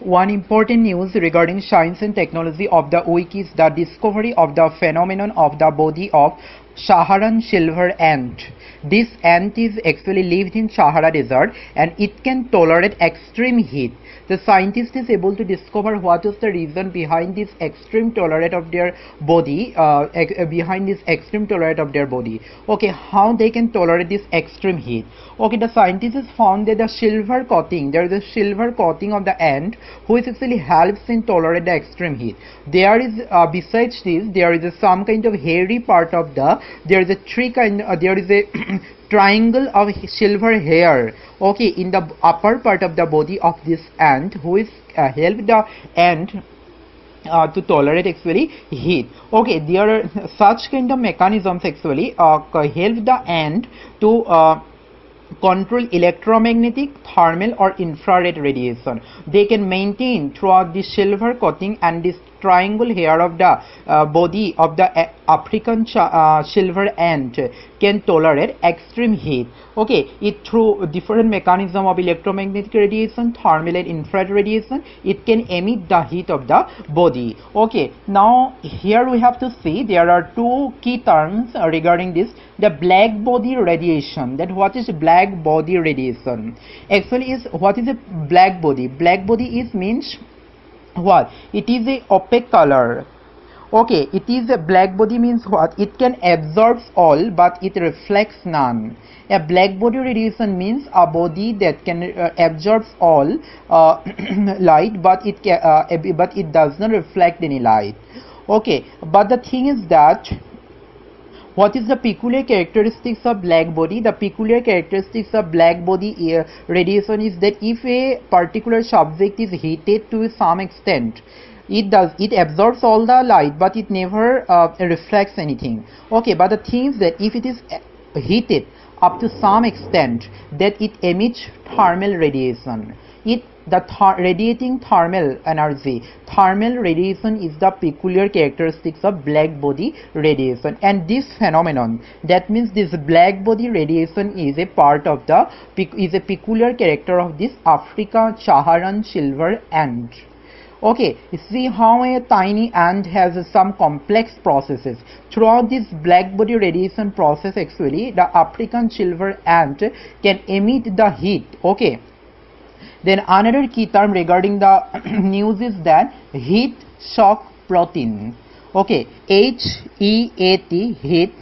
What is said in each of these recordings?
One important news regarding science and technology of the week is the discovery of the phenomenon of the body of Saharan silver ant. This ant is actually lived in Sahara desert and it can tolerate extreme heat. The scientist is able to discover what is the reason behind this extreme tolerance of their body, Okay, how they can tolerate this extreme heat. Okay, the scientist has found that the silver coating, there is a silver coating of the ant which actually helps in tolerate the extreme heat. There is besides this, there is some kind of hairy part of there is a triangle of silver hair, okay, in the upper part of the body of this ant, who is help the ant to tolerate actually heat. Okay, there are such kind of mechanisms actually help the ant to control electromagnetic, thermal or infrared radiation. They can maintain throughout the silver coating and this triangle hair of the body of the African silver ant can tolerate extreme heat. Okay, it through different mechanism of electromagnetic radiation, thermal and infrared radiation, it can emit the heat of the body. Okay, now here we have to see there are two key terms regarding this. The black body radiation. That what is black body radiation? Actually, is what is a black body? Black body is means what? It is a opaque color. Okay, it is a black body means what? It can absorb all but it reflects none. A black body radiation means a body that can absorb all light but it does not reflect any light. Okay, but the thing is that what is the peculiar characteristics of black body? The peculiar characteristics of black body radiation is that if a particular subject is heated to some extent, it absorbs all the light but it never reflects anything. Okay, but the thing is that if it is heated up to some extent, that it emits thermal radiation. Radiating thermal energy. Thermal radiation is the peculiar characteristics of black body radiation, and this phenomenon, that means this black body radiation is a part of is a peculiar character of this African Saharan silver ant. Okay, see how a tiny ant has some complex processes. Throughout this black body radiation process, actually the African silver ant can emit the heat. Okay. Then another key term regarding the news is that heat shock protein. Okay, HEAT, heat,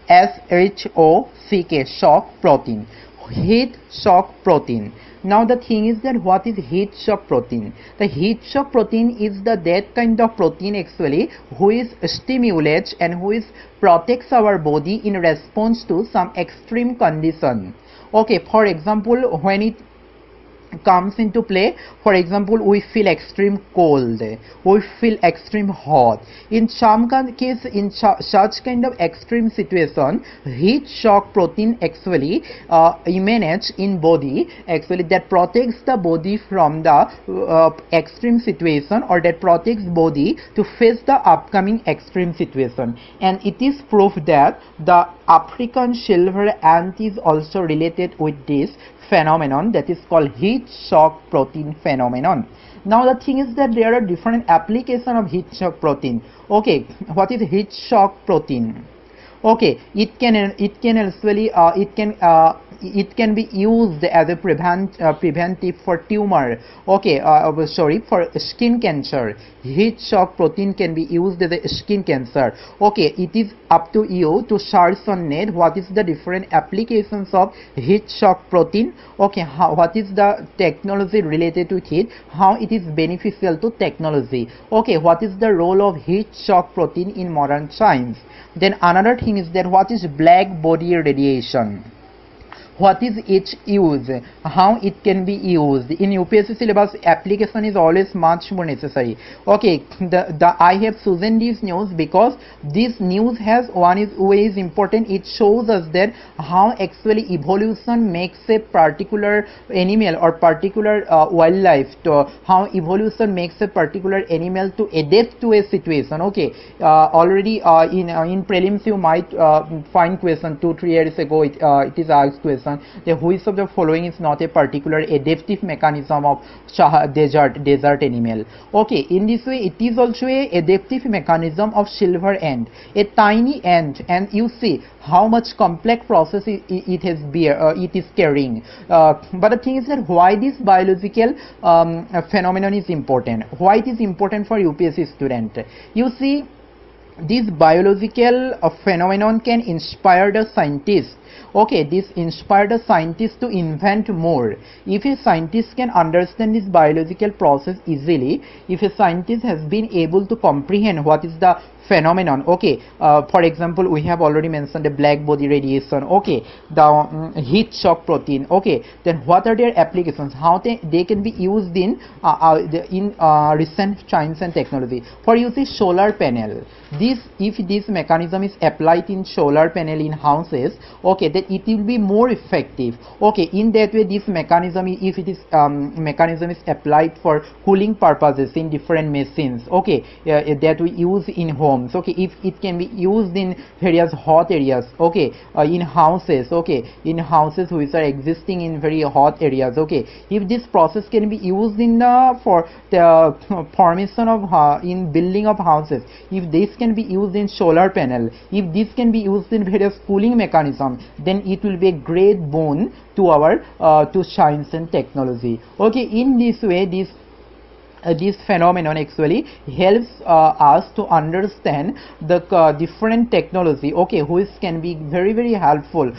SHOCK, shock protein. Heat shock protein. Now the thing is that what is heat shock protein? The heat shock protein is that kind of protein actually who is stimulates and who is protects our body in response to some extreme condition. Okay, for example, when it comes into play, for example, we feel extreme cold, we feel extreme hot. In some case, in such kind of extreme situation, heat shock protein actually emanates in body, actually that protects the body from the extreme situation, or that protects body to face the upcoming extreme situation. And it is proof that the African silver ant is also related with this phenomenon, that is called heat shock protein phenomenon. Now the thing is that there are different applications of heat shock protein. Okay, what is heat shock protein? Okay, it can be used as a preventive for tumor. Okay, for skin cancer. Heat shock protein can be used as a skin cancer. Okay, it is up to you to search on net what is the different applications of heat shock protein. Okay, what is the technology related to it, how it is beneficial to technology. Okay, what is the role of heat shock protein in modern science. Then another thing is that what is black body radiation. What is its use, how it can be used. In UPSC syllabus, application is always much more necessary. Okay, I have chosen this news because this news has way is important. It shows us that how actually evolution makes a particular animal or particular wildlife, to how evolution makes a particular animal to adapt to a situation. Okay, already in prelims you might find question 2-3 years ago, it is asked question mentioned that which of the following is not a particular adaptive mechanism of desert animal. Okay, in this way it is also a adaptive mechanism of silver ant, a tiny ant, and you see how much complex process it is carrying. But the thing is that why this biological phenomenon is important, why it is important for UPSC student. You see, this biological phenomenon can inspire the scientists. Okay, this inspired the scientists to invent more. If a scientist can understand this biological process easily, if a scientist has been able to comprehend what is the phenomenon, okay, for example, we have already mentioned the black body radiation, okay, the heat shock protein, okay, then what are their applications, how they can be used in recent science and technology. For you see, solar panel, this, if this mechanism is applied in solar panel in houses, okay, then it will be more effective. Okay, in that way this mechanism, if it is mechanism is applied for cooling purposes in different machines, okay, that we use in homes, okay, if it can be used in various hot areas, okay, in houses, okay, in houses which are existing in very hot areas, okay, if this process can be used in for the formation of in building of houses, if this can be used in solar panel, if this can be used in various cooling mechanism, then it will be a great boon to our to science and technology. Okay, in this way this phenomenon actually helps us to understand the different technology, okay, which can be very helpful